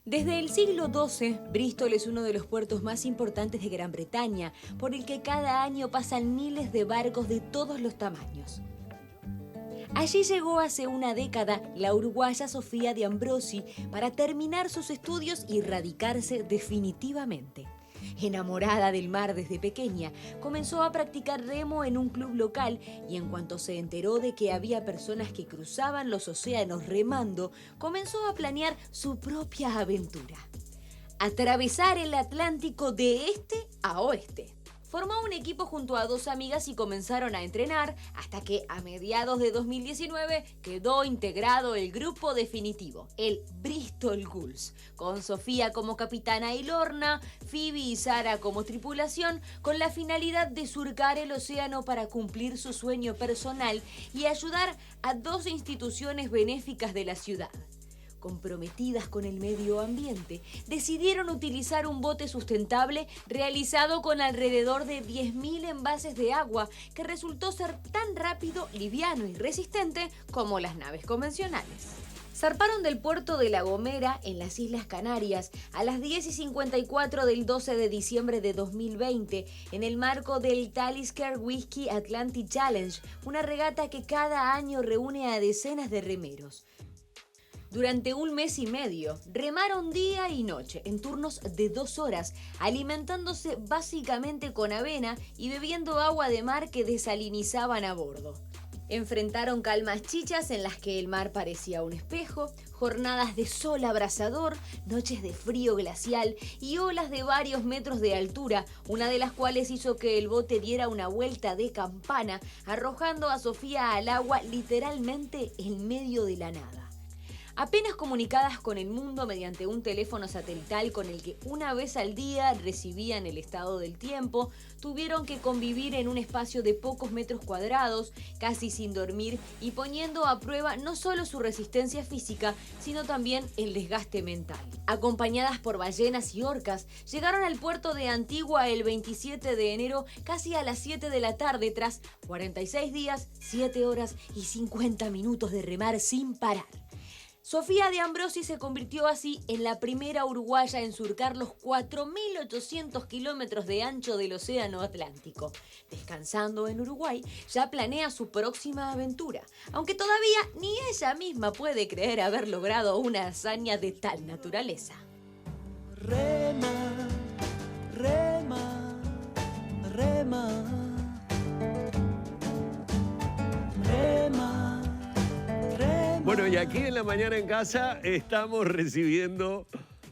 Desde el siglo XII, Bristol es uno de los puertos más importantes de Gran Bretaña, por el que cada año pasan miles de barcos de todos los tamaños. Allí llegó hace una década la uruguaya Sofía de Ambrosi para terminar sus estudios y radicarse definitivamente. Enamorada del mar desde pequeña, comenzó a practicar remo en un club local y en cuanto se enteró de que había personas que cruzaban los océanos remando, comenzó a planear su propia aventura. Atravesar el Atlántico de este a oeste. Formó un equipo junto a dos amigas y comenzaron a entrenar hasta que a mediados de 2019 quedó integrado el grupo definitivo, el Bristol Gulls, con Sofía como capitana y Lorna, Phoebe y Sara como tripulación, con la finalidad de surcar el océano para cumplir su sueño personal y ayudar a dos instituciones benéficas de la ciudad. Comprometidas con el medio ambiente, decidieron utilizar un bote sustentable realizado con alrededor de 10.000 envases de agua, que resultó ser tan rápido, liviano y resistente como las naves convencionales. Zarparon del puerto de La Gomera, en las Islas Canarias, a las 10:54 del 12 de diciembre de 2020, en el marco del Talisker Whisky Atlantic Challenge, una regata que cada año reúne a decenas de remeros. Durante un mes y medio, remaron día y noche, en turnos de 2 horas, alimentándose básicamente con avena y bebiendo agua de mar que desalinizaban a bordo. Enfrentaron calmas chichas en las que el mar parecía un espejo, jornadas de sol abrasador, noches de frío glacial y olas de varios metros de altura, una de las cuales hizo que el bote diera una vuelta de campana, arrojando a Sofía al agua literalmente en medio de la nada. Apenas comunicadas con el mundo mediante un teléfono satelital con el que una vez al día recibían el estado del tiempo, tuvieron que convivir en un espacio de pocos metros cuadrados, casi sin dormir y poniendo a prueba no solo su resistencia física, sino también el desgaste mental. Acompañadas por ballenas y orcas, llegaron al puerto de Antigua el 27 de enero casi a las 7 de la tarde tras 46 días, 7 horas y 50 minutos de remar sin parar. Sofía de Ambrosi se convirtió así en la primera uruguaya en surcar los 4.800 kilómetros de ancho del Océano Atlántico. Descansando en Uruguay, ya planea su próxima aventura, aunque todavía ni ella misma puede creer haber logrado una hazaña de tal naturaleza. Rema, rema, rema, rema. Bueno, y aquí en La Mañana en Casa estamos recibiendo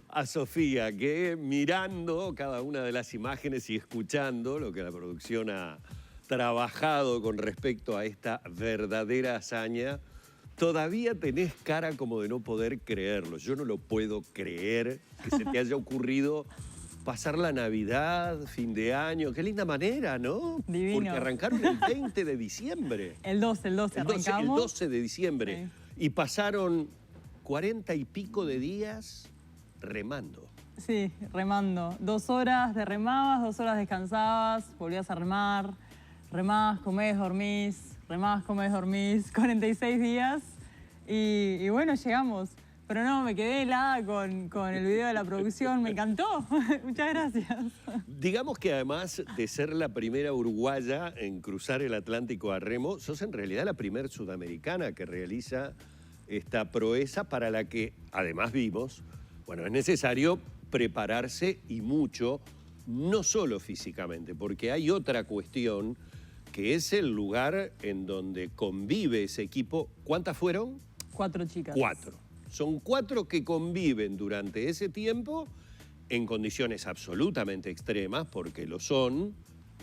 a Sofía, que mirando cada una de las imágenes y escuchando lo que la producción ha trabajado con respecto a esta verdadera hazaña, todavía tenés cara como de no poder creerlo. Yo no lo puedo creer que se te haya ocurrido pasar la Navidad, fin de año. Qué linda manera, ¿no? Divino. Porque arrancaron el 20 de diciembre. El 12 arrancamos. El 12 de diciembre. Sí. Y pasaron 40 y pico de días remando. Sí, remando. 2 horas de remabas, 2 horas descansabas, volvías a remar, remás, comés, dormís, remás, comés, dormís, 46 días y bueno, llegamos. Pero no, me quedé helada con el video de la producción, me encantó. Muchas gracias. Digamos que además de ser la primera uruguaya en cruzar el Atlántico a remo, sos en realidad la primera sudamericana que realiza esta proeza para la que además vimos, bueno, es necesario prepararse y mucho, no solo físicamente, porque hay otra cuestión que es el lugar en donde convive ese equipo. ¿Cuántas fueron? 4 chicas. 4. Son 4 que conviven durante ese tiempo en condiciones absolutamente extremas, porque lo son.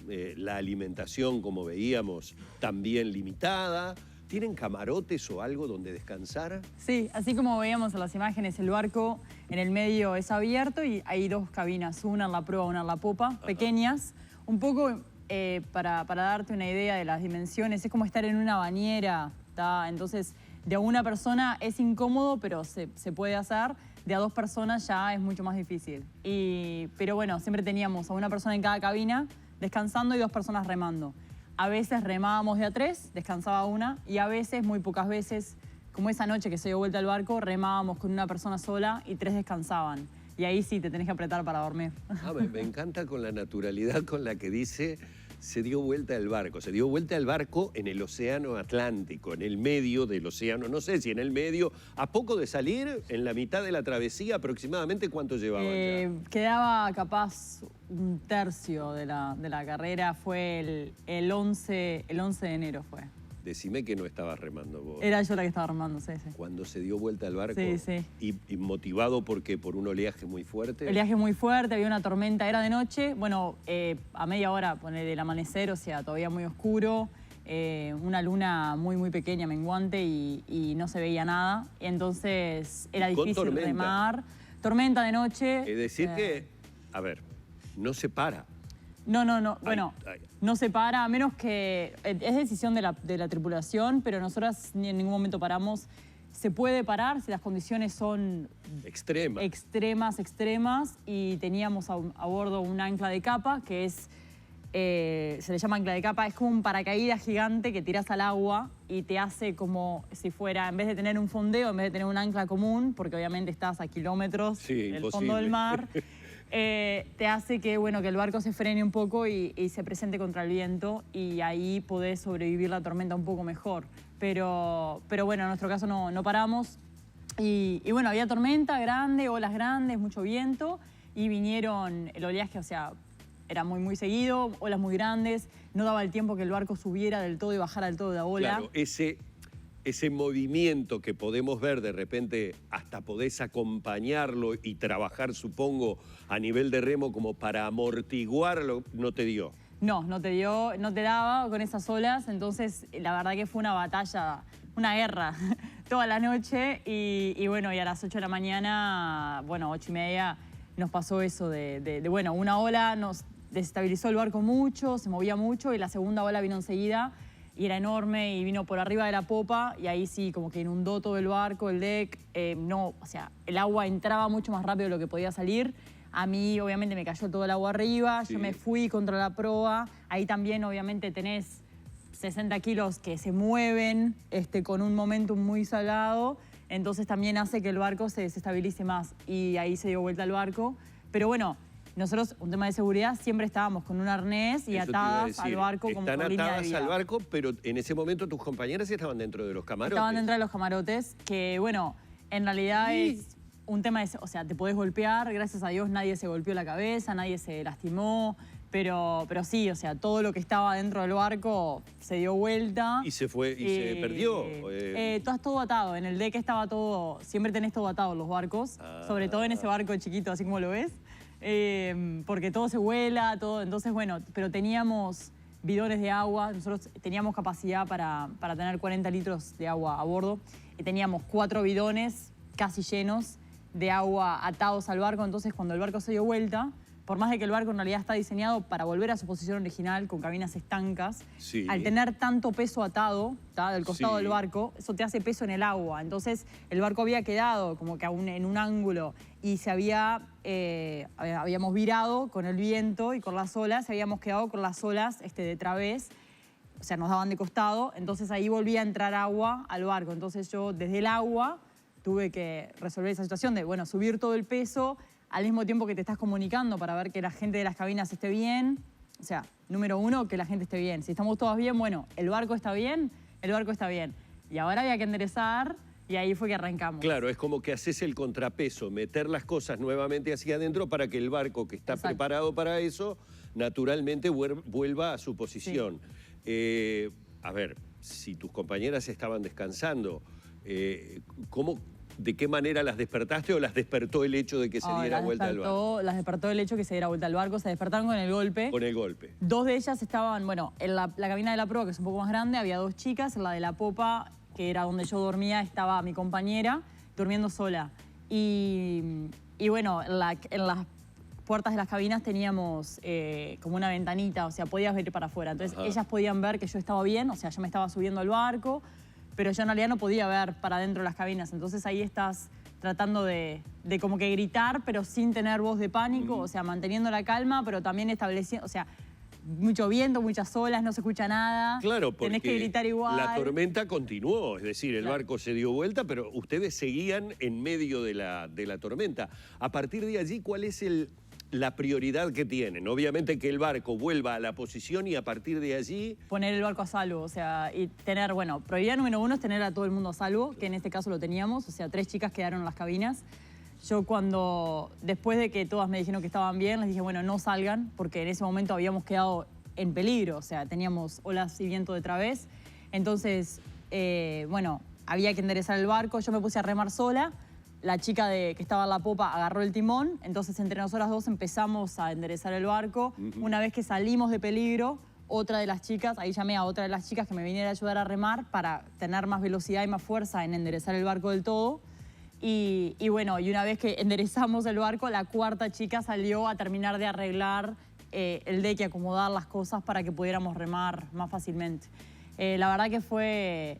La alimentación, como veíamos, también limitada. ¿Tienen camarotes o algo donde descansar? Sí, así como veíamos en las imágenes, el barco en el medio es abierto y hay 2 cabinas, una en la proa, una en la popa, pequeñas. Un poco para darte una idea de las dimensiones, es como estar en una bañera, ¿tá? Entonces, de a una persona es incómodo, pero se puede hacer. De a 2 personas ya es mucho más difícil. Pero bueno, siempre teníamos a una persona en cada cabina descansando y 2 personas remando. A veces remábamos de a 3, descansaba una, y a veces, muy pocas veces, como esa noche que se dio vuelta al barco, remábamos con una persona sola y 3 descansaban. Y ahí sí te tenés que apretar para dormir. Me encanta con la naturalidad con la que dice se dio vuelta el barco. Se dio vuelta el barco en el océano Atlántico, en el medio del océano. No sé si en el medio, a poco de salir, en la mitad de la travesía, aproximadamente, ¿cuánto llevaban ya? Quedaba capaz un tercio de la carrera. Fue el 11 de enero fue. Decime que no estabas remando vos. Era yo la que estaba remando, sí. Cuando se dio vuelta el barco. Sí. Y motivado porque por un oleaje muy fuerte. El oleaje muy fuerte, había una tormenta, era de noche. Bueno, a media hora del amanecer, o sea, todavía muy oscuro. Una luna muy pequeña, menguante, y no se veía nada. Entonces era difícil remar. Tormenta de noche. Es decir que, a ver, no se para. No. Bueno, no se para, a menos que es decisión de la tripulación, pero nosotras ni en ningún momento paramos. Se puede parar si las condiciones son extremas, y teníamos a bordo un ancla de capa, que es, se le llama ancla de capa, es como un paracaídas gigante que tirás al agua y te hace como si fuera, en vez de tener un fondeo, en vez de tener un ancla común, porque obviamente estás a kilómetros del fondo del mar, te hace que, que el barco se frene un poco y se presente contra el viento, y ahí podés sobrevivir la tormenta un poco mejor. Pero bueno, en nuestro caso no paramos. Y bueno, había tormenta grande, olas grandes, mucho viento, y vinieron el oleaje, o sea, era muy seguido, olas muy grandes, no daba el tiempo que el barco subiera del todo y bajara del todo de la ola. Claro, ese movimiento que podemos ver de repente, hasta podés acompañarlo y trabajar, supongo, a nivel de remo como para amortiguarlo, ¿no te dio? No te dio, no te daba con esas olas, entonces la verdad que fue una batalla, una guerra toda la noche, y bueno, y a las 8 de la mañana, 8:30, nos pasó eso una ola nos desestabilizó el barco mucho, se movía mucho, y la segunda ola vino enseguida, y era enorme, y vino por arriba de la popa, y ahí sí, como que inundó todo el barco, el deck. O sea, el agua entraba mucho más rápido de lo que podía salir. A mí, obviamente, me cayó todo el agua arriba, yo me fui contra la proa. Ahí también, obviamente, tenés 60 kilos que se mueven con un momentum muy salado, entonces también hace que el barco se desestabilice más, y ahí se dio vuelta el barco. Pero bueno, nosotros, un tema de seguridad, siempre estábamos con un arnés y atadas al barco como por línea de vida. Están atadas al barco, pero en ese momento tus compañeras estaban dentro de los camarotes. Estaban dentro de los camarotes, que en realidad es un tema de, o sea, te podés golpear, gracias a Dios nadie se golpeó la cabeza, nadie se lastimó, pero sí, o sea, todo lo que estaba dentro del barco se dio vuelta. Y se fue, y se perdió. Todo atado, en el deck estaba todo, siempre tenés todo atado en los barcos, sobre todo en ese barco chiquito, así como lo ves. Porque todo se vuela, entonces pero teníamos bidones de agua, nosotros teníamos capacidad para tener 40 litros de agua a bordo, y teníamos 4 bidones casi llenos de agua atados al barco. Entonces cuando el barco se dio vuelta, por más de que el barco en realidad está diseñado para volver a su posición original con cabinas estancas, al tener tanto peso atado del costado del barco, eso te hace peso en el agua. Entonces el barco había quedado como que en un ángulo, y habíamos virado con el viento y con las olas, habíamos quedado con las olas de través, o sea, nos daban de costado, entonces ahí volvía a entrar agua al barco. Entonces yo desde el agua tuve que resolver esa situación de, subir todo el peso al mismo tiempo que te estás comunicando para ver que la gente de las cabinas esté bien. O sea, número uno, que la gente esté bien. Si estamos todos bien, el barco está bien, el barco está bien. Y ahora había que enderezar, y ahí fue que arrancamos. Claro, es como que haces el contrapeso, meter las cosas nuevamente hacia adentro para que el barco que está preparado para eso, naturalmente vuelva a su posición. A ver, si tus compañeras estaban descansando, ¿de qué manera las despertaste, o las despertó el hecho de que se diera vuelta al barco? Las despertó el hecho de que se diera vuelta al barco, se despertaron con el golpe. Con el golpe. 2 de ellas estaban, en la cabina de la proa, que es un poco más grande, había 2 chicas. En la de la popa, que era donde yo dormía, estaba mi compañera durmiendo sola. Y en las puertas de las cabinas teníamos como una ventanita, o sea, podías ver para afuera. Entonces ellas podían ver que yo estaba bien, o sea, yo me estaba subiendo al barco, pero yo en realidad no podía ver para adentro de las cabinas. Entonces ahí estás tratando de como que gritar, pero sin tener voz de pánico, o sea, manteniendo la calma, pero también estableciendo, o sea, mucho viento, muchas olas, no se escucha nada. Claro, porque tenés que gritar igual. la tormenta continuó, es decir, el Claro. barco se dio vuelta, pero ustedes seguían en medio de la tormenta. A partir de allí, ¿cuál es la prioridad que tienen? Obviamente que el barco vuelva a la posición y a partir de allí... Poner el barco a salvo, o sea, y tener, bueno, prioridad número 1 es tener a todo el mundo a salvo, que en este caso lo teníamos, o sea, 3 chicas quedaron en las cabinas. Yo después de que todas me dijeron que estaban bien, les dije, bueno, no salgan, porque en ese momento habíamos quedado en peligro, o sea, teníamos olas y viento de través. Entonces, bueno, había que enderezar el barco, yo me puse a remar sola, la chica que estaba en la popa agarró el timón, entonces entre nosotras dos empezamos a enderezar el barco. Una vez que salimos de peligro, otra de las chicas, ahí llamé a otra de las chicas que me viniera a ayudar a remar para tener más velocidad y más fuerza en enderezar el barco del todo. Y bueno, y una vez que enderezamos el barco, la cuarta chica salió a terminar de arreglar el deck y acomodar las cosas para que pudiéramos remar más fácilmente. La verdad que fue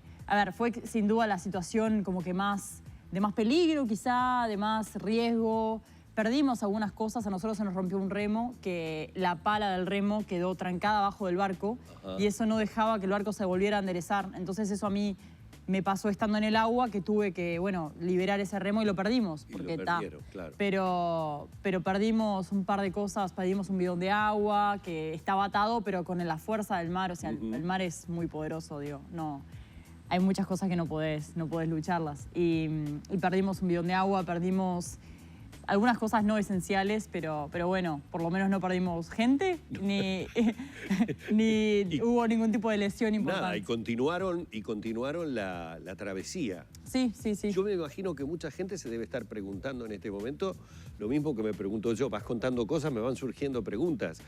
sin duda la situación como que de más peligro quizá, de más riesgo. Perdimos algunas cosas, a nosotros se nos rompió un remo, que la pala del remo quedó trancada abajo del barco. Ajá. Y eso no dejaba que el barco se volviera a enderezar. Entonces eso a mí me pasó estando en el agua, que tuve que, bueno, liberar ese remo y lo perdimos. Porque claro. Pero perdimos un par de cosas, perdimos un bidón de agua que estaba atado, pero con la fuerza del mar, o sea, el mar es muy poderoso, digo, no... Hay muchas cosas que no podés lucharlas. Y perdimos un bidón de agua, perdimos algunas cosas no esenciales, pero bueno, por lo menos no perdimos gente, ni hubo ningún tipo de lesión importante. Nada, y continuaron la travesía. Sí. Yo me imagino que mucha gente se debe estar preguntando en este momento lo mismo que me pregunto yo. Vas contando cosas, me van surgiendo preguntas.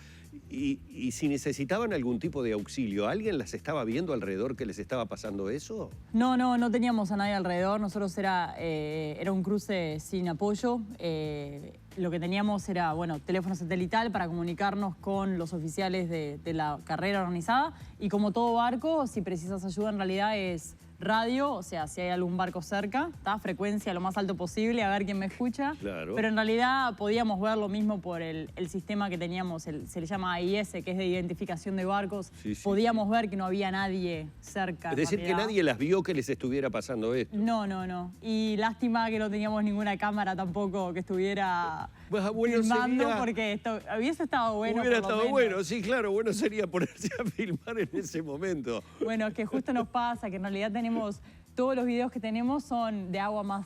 Y si necesitaban algún tipo de auxilio, ¿alguien las estaba viendo alrededor que les estaba pasando eso? No teníamos a nadie alrededor. Nosotros era un cruce sin apoyo. Lo que teníamos era, bueno, teléfono satelital para comunicarnos con los oficiales de la carrera organizada. Y como todo barco, si precisas ayuda, en realidad es radio, o sea, si hay algún barco cerca, frecuencia lo más alto posible, a ver quién me escucha. Claro. Pero en realidad podíamos ver lo mismo por el sistema que teníamos, se le llama AIS, que es de identificación de barcos. Sí, podíamos ver que no había nadie cerca. Es decir, que nadie las vio que les estuviera pasando esto. No. Y lástima que no teníamos ninguna cámara tampoco que estuviera filmando, porque hubiese estado bueno. Hubiera estado bueno, sí, claro, bueno sería ponerse a filmar en ese momento. Bueno, que justo nos pasa, que en realidad todos los videos que tenemos son de agua más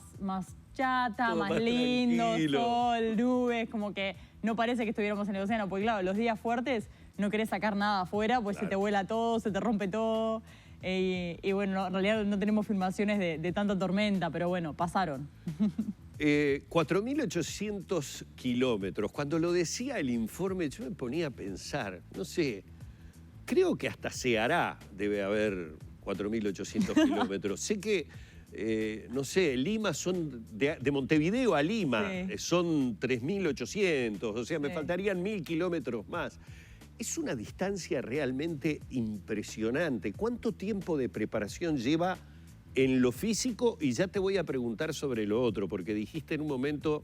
chata, más lindo, sol, nubes, como que no parece que estuviéramos en el océano, porque claro, los días fuertes no querés sacar nada afuera, pues se te vuela todo, se te rompe todo. Y bueno, en realidad no tenemos filmaciones de tanta tormenta, pero bueno, pasaron. 4.800 kilómetros. Cuando lo decía el informe, yo me ponía a pensar, no sé, creo que hasta Ceará debe haber 4.800 kilómetros. Sé que, no sé, Lima son, de Montevideo a Lima, son 3.800, o sea, me faltarían 1.000 kilómetros más. Es una distancia realmente impresionante. ¿Cuánto tiempo de preparación lleva en lo físico? Y ya te voy a preguntar sobre lo otro, porque dijiste en un momento,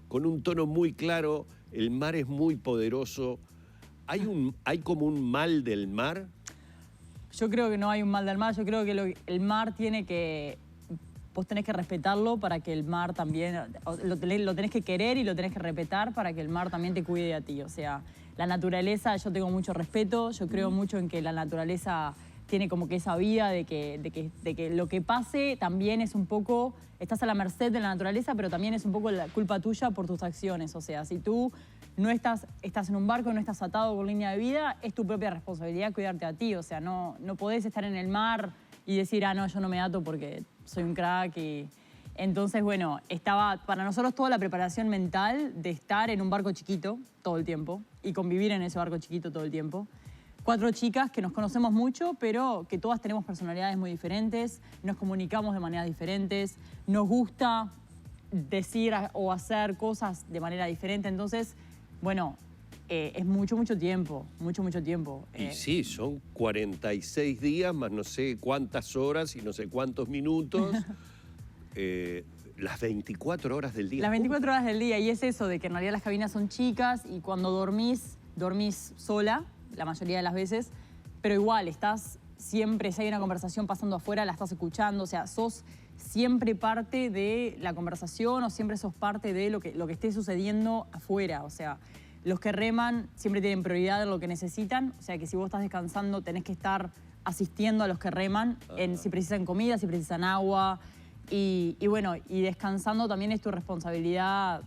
con un tono muy claro, el mar es muy poderoso. ¿Hay como un mal del mar? Yo creo que no hay un mal del mar, yo creo que el mar vos tenés que respetarlo para que el mar también, lo tenés que querer y lo tenés que respetar para que el mar también te cuide a ti. O sea, la naturaleza, yo tengo mucho respeto, yo creo mucho en que la naturaleza tiene como que esa vida de que lo que pase también es un poco, estás a la merced de la naturaleza, pero también es un poco la culpa tuya por tus acciones. O sea, si tú no estás en un barco, no estás atado por línea de vida, es tu propia responsabilidad cuidarte a ti. O sea, no podés estar en el mar y decir, no, yo no me ato porque soy un crack. Entonces, bueno, estaba para nosotros toda la preparación mental de estar en un barco chiquito todo el tiempo y convivir en ese barco chiquito todo el tiempo. 4 chicas que nos conocemos mucho, pero que todas tenemos personalidades muy diferentes, nos comunicamos de maneras diferentes, nos gusta decir o hacer cosas de manera diferente. Entonces, bueno, es mucho tiempo, mucho tiempo. Y sí, son 46 días, más no sé cuántas horas y no sé cuántos minutos. Las 24 horas del día. Las 24 horas del día, y es eso, de que en realidad las cabinas son chicas y cuando dormís sola. la mayoría de las veces, pero igual estás siempre, si hay una conversación pasando afuera, la estás escuchando, o sea, sos siempre parte de la conversación o siempre sos parte de lo que esté sucediendo afuera, o sea, los que reman siempre tienen prioridad en lo que necesitan, o sea que si vos estás descansando tenés que estar asistiendo a los que reman, si precisan comida, si precisan agua, y bueno, y descansando también es tu responsabilidad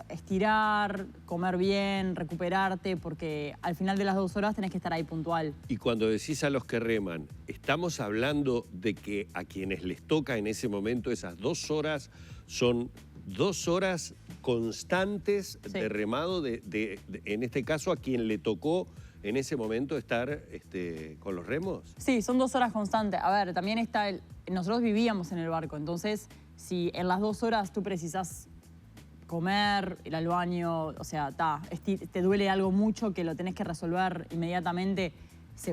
estirar, comer bien, recuperarte, porque al final de las 2 horas tenés que estar ahí puntual. Y cuando decís a los que reman, ¿estamos hablando de que a quienes les toca en ese momento esas 2 horas son 2 horas constantes Sí. de remado, en este caso a quien le tocó en ese momento estar con los remos? Sí, son 2 horas constantes. A ver, también está nosotros vivíamos en el barco, entonces si en las 2 horas tú precisas comer, ir al baño, o sea, te duele algo mucho que lo tenés que resolver inmediatamente,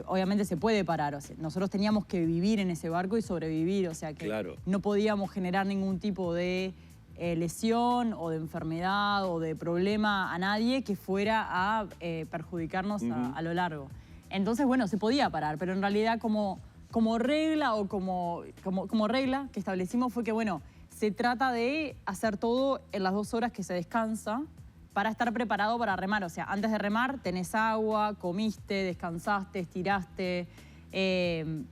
obviamente se puede parar. O sea, nosotros teníamos que vivir en ese barco y sobrevivir, o sea que Claro. no podíamos generar ningún tipo de lesión o de enfermedad o de problema a nadie que fuera a perjudicarnos a lo largo. Entonces, bueno, se podía parar, pero en realidad como regla o como regla que establecimos fue que, bueno, se trata de hacer todo en las 2 horas que se descansa para estar preparado para remar. O sea, antes de remar tenés agua, comiste, descansaste, estiraste,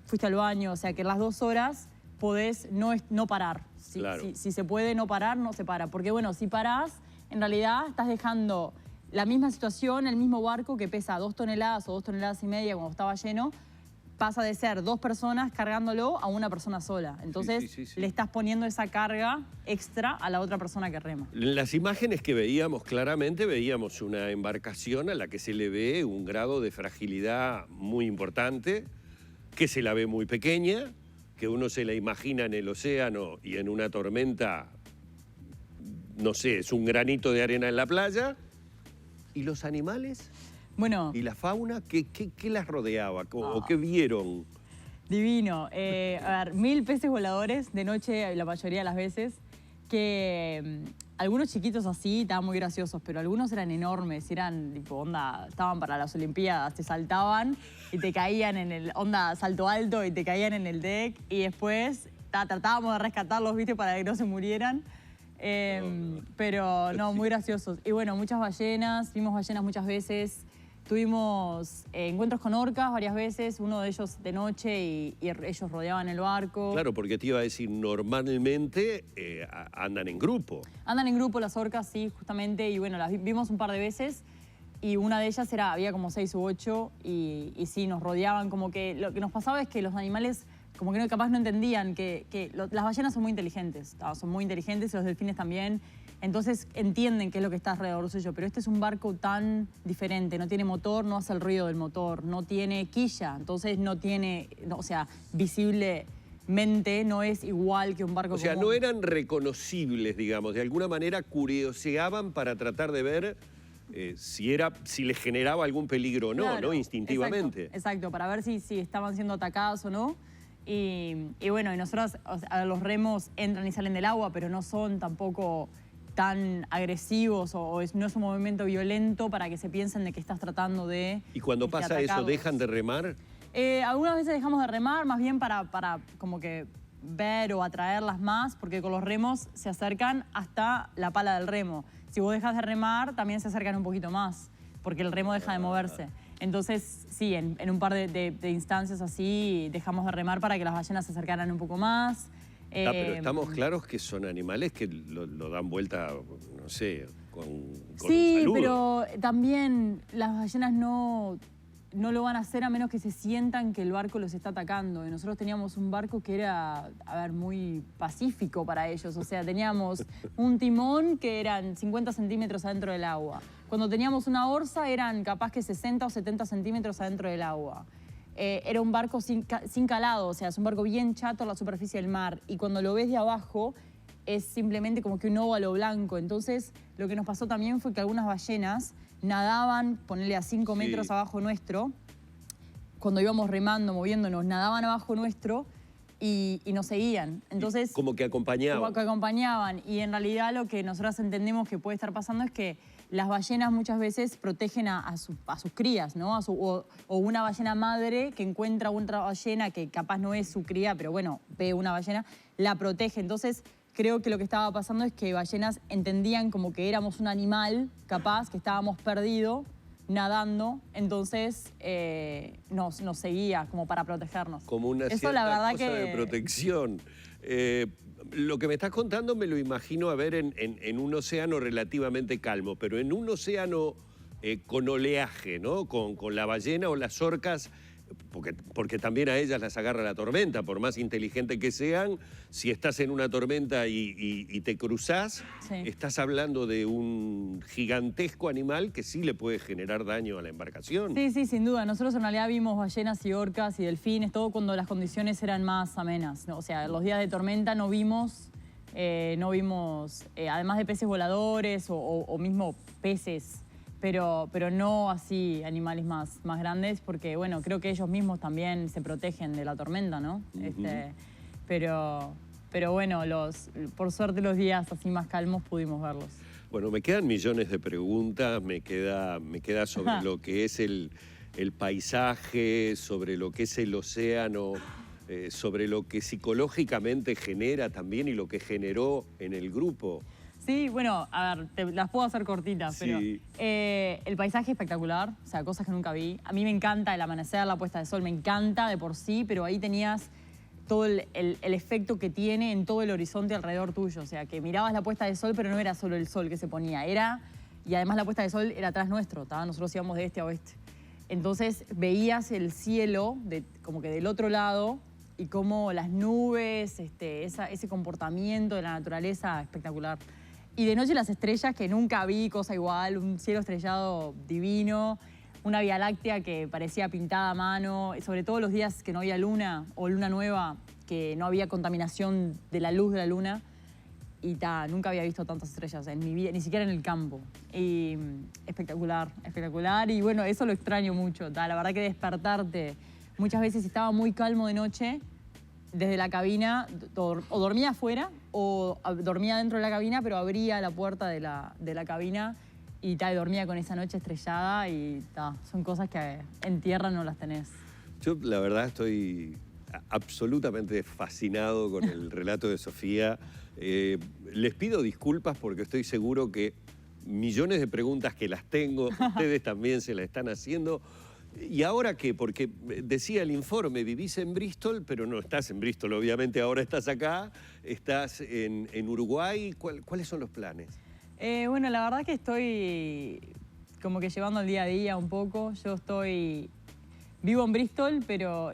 fuiste al baño. O sea, que en las 2 horas podés no parar. Claro. Si se puede no parar, no se para. Porque, bueno, si parás, en realidad estás dejando la misma situación, el mismo barco que pesa 2 toneladas o 2 toneladas y media cuando estaba lleno, pasa de ser 2 personas cargándolo a una persona sola. Entonces Sí. le estás poniendo esa carga extra a la otra persona que rema. En las imágenes que veíamos claramente, veíamos una embarcación a la que se le ve un grado de fragilidad muy importante, que se la ve muy pequeña, que uno se la imagina en el océano y en una tormenta, no sé, es un granito de arena en la playa. ¿Y los animales? Bueno, ¿Y la fauna? ¿Qué las rodeaba? ¿O qué vieron? divino. A ver, 1000 peces voladores de noche la mayoría de las veces, que algunos chiquitos así estaban muy graciosos, pero algunos eran enormes, eran tipo onda, estaban para las Olimpiadas, te saltaban y te caían en el onda salto alto y te caían en el deck y después tratábamos de rescatarlos, viste, para que no se murieran. Pero no, muy graciosos. Y bueno, muchas ballenas, vimos ballenas muchas veces. Tuvimos encuentros con orcas varias veces, uno de ellos de noche y ellos rodeaban el barco. Claro, porque te iba a decir, normalmente andan en grupo. Andan en grupo las orcas, sí, justamente, y bueno, las vimos un par de veces y una de ellas había como 6 u 8 y sí, nos rodeaban, como que lo que nos pasaba es que los animales como que capaz no entendían que las ballenas son muy inteligentes, son muy inteligentes y los delfines también. Entonces entienden qué es lo que está alrededor suyo, pero este es un barco tan diferente, no tiene motor, no hace el ruido del motor, no tiene quilla, entonces no tiene, o sea, visiblemente no es igual que un barco O sea, común. no eran reconocibles, digamos, de alguna manera curioseaban para tratar de ver si les generaba algún peligro o no, Claro, ¿no? Instintivamente. Exacto, para ver si estaban siendo atacadas o no. Y bueno, y nosotros, o sea, los remos entran y salen del agua, pero no son tampoco tan agresivos no es un movimiento violento para que se piensen de que estás tratando de Y cuando pasa eso, atacarlos. ¿dejan de remar? Algunas veces dejamos de remar, más bien para como que ver o atraerlas más, porque con los remos se acercan hasta la pala del remo. Si vos dejas de remar, también se acercan un poquito más, porque el remo deja de moverse. Entonces, sí, en un par de instancias así dejamos de remar para que las ballenas se acercaran un poco más. Pero estamos claros que son animales que lo dan vuelta, no sé, con Sí, un saludo. pero también las ballenas no lo van a hacer a menos que se sientan que el barco los está atacando. Y nosotros teníamos un barco que era, a ver, muy pacífico para ellos. O sea, teníamos un timón que eran 50 centímetros adentro del agua. Cuando teníamos una orza eran capaz que 60 o 70 centímetros adentro del agua. Era un barco sin calado, o sea, es un barco bien chato a la superficie del mar. Y cuando lo ves de abajo es simplemente como que un óvalo blanco. Entonces, lo que nos pasó también fue que algunas ballenas nadaban, ponele a 5 metros abajo nuestro, cuando íbamos remando, moviéndonos, nadaban abajo nuestro y nos seguían. Entonces, Como que acompañaban. como que acompañaban. Y en realidad lo que nosotros entendemos que puede estar pasando es que las ballenas muchas veces protegen a sus crías, ¿no? O una ballena madre que encuentra otra ballena que capaz no es su cría, pero bueno, ve una ballena, la protege. Entonces, creo que lo que estaba pasando es que ballenas entendían como que éramos un animal, capaz, que estábamos perdidos, nadando, entonces nos seguía como para protegernos. Como una Eso, cierta la verdad cosa de protección. Lo que me estás contando me lo imagino a ver en un océano relativamente calmo, pero en un océano con oleaje, ¿no? Con la ballena o las orcas, porque también a ellas las agarra la tormenta, por más inteligente que sean, si estás en una tormenta y te cruzás, Sí. estás hablando de un gigantesco animal que sí le puede generar daño a la embarcación. Sí, sí, sin duda. Nosotros en realidad vimos ballenas y orcas y delfines, todo cuando las condiciones eran más amenas, ¿no? O sea, los días de tormenta no vimos, además de peces voladores o mismo peces, pero no así animales más grandes, porque bueno, creo que ellos mismos también se protegen de la tormenta, ¿no? Pero bueno, por suerte los días así más calmos pudimos verlos. Bueno, me quedan millones de preguntas, me queda sobre lo que es el paisaje, sobre lo que es el océano, sobre lo que psicológicamente genera también y lo que generó en el grupo. Sí, bueno, a ver, las puedo hacer cortitas, Sí. pero el paisaje espectacular, o sea, cosas que nunca vi. A mí me encanta el amanecer, la puesta de sol, me encanta de por sí, pero ahí tenías todo el efecto que tiene en todo el horizonte alrededor tuyo. O sea, que mirabas la puesta de sol, pero no era solo el sol que se ponía, y además la puesta de sol era atrás nuestro, nosotros íbamos de este a oeste. Entonces veías el cielo como que del otro lado y cómo las nubes, ese comportamiento de la naturaleza espectacular. Y de noche las estrellas, que nunca vi cosa igual, un cielo estrellado divino, una Vía Láctea que parecía pintada a mano, sobre todo los días que no había luna o luna nueva, que no había contaminación de la luz de la luna. Y nunca había visto tantas estrellas en mi vida, ni siquiera en el campo. Y espectacular, espectacular. Y bueno, eso lo extraño mucho. La verdad que despertarte, muchas veces estaba muy calmo de noche, desde la cabina, o dormía afuera o dormía dentro de la cabina, pero abría la puerta de la cabina y dormía con esa noche estrellada y son cosas que en tierra no las tenés. Yo la verdad estoy absolutamente fascinado con el relato de Sofía. Les pido disculpas porque estoy seguro que millones de preguntas que las tengo, ustedes también se las están haciendo. ¿Y ahora qué? Porque decía el informe, vivís en Bristol, pero no estás en Bristol, obviamente ahora estás acá, estás en Uruguay. ¿Cuáles son los planes? Bueno, la verdad que estoy como que llevando el día a día un poco. Yo vivo en Bristol,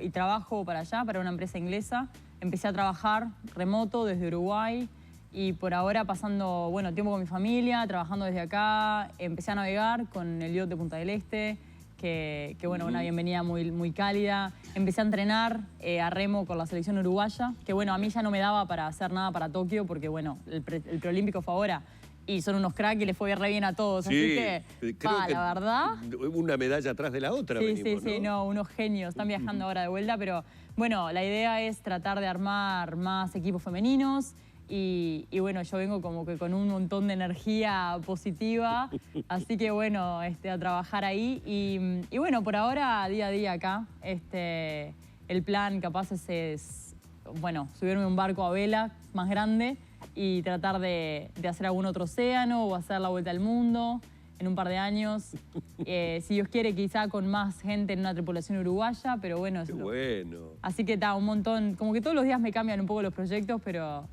y trabajo para allá, para una empresa inglesa. Empecé a trabajar remoto desde Uruguay y por ahora pasando, bueno, tiempo con mi familia, trabajando desde acá. Empecé a navegar con el yacht de Punta del Este, que bueno, una bienvenida muy cálida. Empecé a entrenar a remo con la selección uruguaya, que bueno, a mí ya no me daba para hacer nada para Tokio, porque bueno, el preolímpico fue ahora. Y son unos cracks y les fue re bien a todos. Sí, así que, creo que la verdad... una medalla atrás de la otra venimos, Sí, unos genios. Están viajando ahora de vuelta, pero bueno, la idea es tratar de armar más equipos femeninos y bueno, yo vengo como que con un montón de energía positiva, así que bueno, a trabajar ahí y bueno, por ahora, día a día acá, el plan capaz es, bueno, subirme a un barco a vela más grande y tratar de hacer algún otro océano o hacer la vuelta al mundo en un par de años. Si Dios quiere, quizá con más gente en una tripulación uruguaya, pero bueno. Qué bueno. Así que un montón, como que todos los días me cambian un poco los proyectos, pero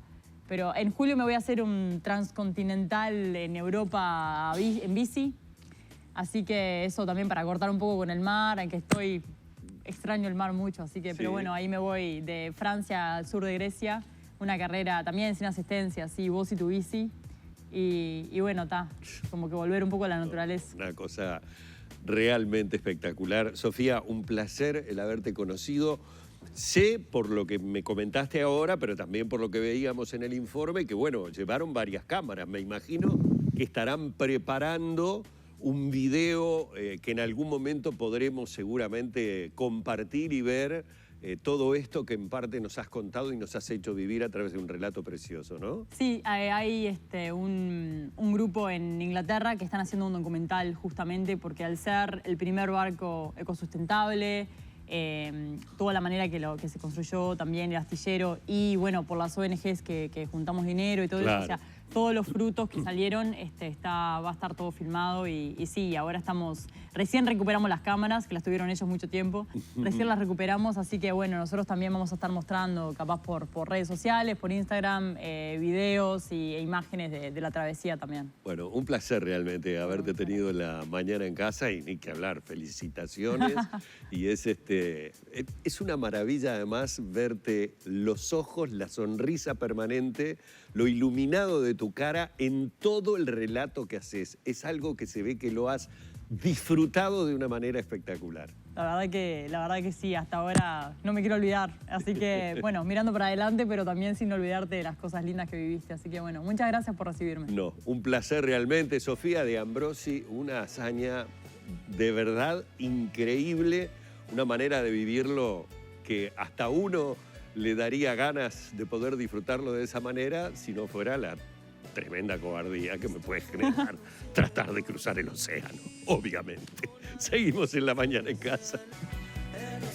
en julio me voy a hacer un transcontinental en Europa en bici. Así que eso también para cortar un poco con el mar, aunque extraño el mar mucho, así que, pero bueno, ahí me voy de Francia al sur de Grecia. Una carrera también sin asistencia, así, vos y tu bici. Y bueno, como que volver un poco a la naturaleza. Una cosa realmente espectacular. Sofía, un placer el haberte conocido. Sé por lo que me comentaste ahora, pero también por lo que veíamos en el informe, que bueno, llevaron varias cámaras. Me imagino que estarán preparando un video que en algún momento podremos seguramente compartir y ver todo esto que en parte nos has contado y nos has hecho vivir a través de un relato precioso, ¿no? Sí, hay un grupo en Inglaterra que están haciendo un documental justamente porque al ser el primer barco ecosustentable, toda la manera que se construyó también el astillero y bueno, por las ONGs que juntamos dinero y todo Claro. eso, o sea, todos los frutos que salieron va a estar todo filmado y sí, ahora recién recuperamos las cámaras, que las tuvieron ellos mucho tiempo, recién las recuperamos, así que bueno, nosotros también vamos a estar mostrando capaz por redes sociales, por Instagram, videos e imágenes de la travesía también. Bueno, un placer realmente haberte tenido en la mañana en casa y ni que hablar, felicitaciones. Y es una maravilla además verte los ojos, la sonrisa permanente, lo iluminado de tu cara en todo el relato que haces. Es algo que se ve que lo has disfrutado de una manera espectacular. La verdad que sí, hasta ahora no me quiero olvidar. Así que, bueno, mirando para adelante, pero también sin olvidarte de las cosas lindas que viviste. Así que, bueno, muchas gracias por recibirme. No, un placer realmente. Sofía de Ambrosi, una hazaña de verdad increíble, una manera de vivirlo que hasta uno le daría ganas de poder disfrutarlo de esa manera si no fuera la tremenda cobardía que me puede generar tratar de cruzar el océano, obviamente. Seguimos en La Mañana en Casa.